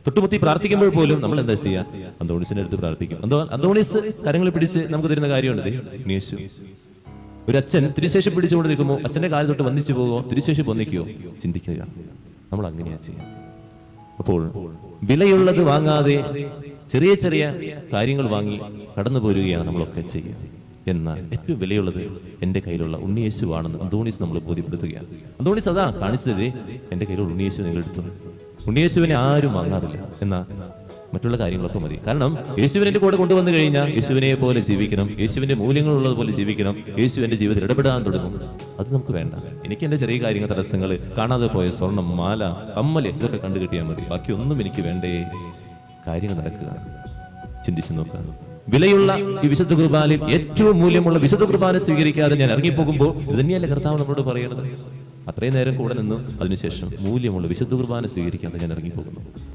തൊട്ടുമുത്തി പ്രാർത്ഥിക്കുമ്പോൾ പോലും നമ്മൾ എന്താ ചെയ്യുക? അന്തോണീസിന്റെ അടുത്ത് പ്രാർത്ഥിക്കും. അന്തോണീസ് കരങ്ങളിൽ പിടിച്ച് നമുക്ക് തരുന്ന കാര്യമുണ്ട്. യേശു ഒരു അച്ഛൻ തിരുശേഷി പിടിച്ചുകൊണ്ട് നിൽക്കുമ്പോൾ അച്ഛന്റെ കാലിൽ തൊട്ട് വന്നിച്ചു പോകുമോ, തിരുശേഷി വന്നിക്കുകയോ? ചിന്തിക്കുക. നമ്മൾ അങ്ങനെയാ ചെയ്യുക. അപ്പോൾ വിലയുള്ളത് വാങ്ങാതെ ചെറിയ ചെറിയ കാര്യങ്ങൾ വാങ്ങി കടന്നു പോരുകയാണ് നമ്മളൊക്കെ ചെയ്യുക. എന്നാൽ ഏറ്റവും വിലയുള്ളത് എൻ്റെ കയ്യിലുള്ള ഉണ്ണിയേശുവാണെന്ന് അന്തോണീസ് നമ്മൾ ബോധ്യപ്പെടുത്തുകയാണ്. അന്തോണീസ് അതാ കാണിച്ചത്, എൻ്റെ കയ്യിലുള്ള ഉണ്ണിയേശു നിങ്ങൾ എടുത്തു. ഉണ്ണിയേശുവിനെ ആരും വാങ്ങാറില്ല, എന്നാൽ മറ്റുള്ള കാര്യങ്ങളൊക്കെ മതി. കാരണം യേശുവിനെ എൻ്റെ കൂടെ കൊണ്ടുവന്നു കഴിഞ്ഞാൽ യേശുവിനെ പോലെ ജീവിക്കണം, യേശുവിൻ്റെ മൂല്യങ്ങളുള്ളത് പോലെ ജീവിക്കണം, യേശു എൻ്റെ ജീവിതത്തിൽ ഇടപെടാൻ തുടങ്ങും. അത് നമുക്ക് വേണ്ട. എനിക്ക് എൻ്റെ ചെറിയ കാര്യങ്ങൾ, തടസ്സങ്ങൾ, കാണാതെ പോയ സ്വർണം, മാല, കമ്മല്, ഇതൊക്കെ കണ്ടു കിട്ടിയാൽ മതി. ബാക്കിയൊന്നും എനിക്ക് വേണ്ടേ. കാര്യങ്ങൾ നടക്കുക. ചിന്തിച്ചു നോക്കുക. വിലയുള്ള ഈ വിശുദ്ധ കുർബാനയിൽ ഏറ്റവും മൂല്യമുള്ള വിശുദ്ധ കുർബാന സ്വീകരിക്കാതെ ഞാൻ ഇറങ്ങിപ്പോകുമ്പോൾ ഇത് തന്നെയല്ലേ കർത്താവ് നമ്മളോട് പറയണത്? അത്രയും നേരം കൂടെ നിന്നു, അതിനുശേഷം മൂല്യമുള്ള വിശുദ്ധ കുർബാന സ്വീകരിക്കാതെ ഞാൻ ഇറങ്ങിപ്പോകുന്നു.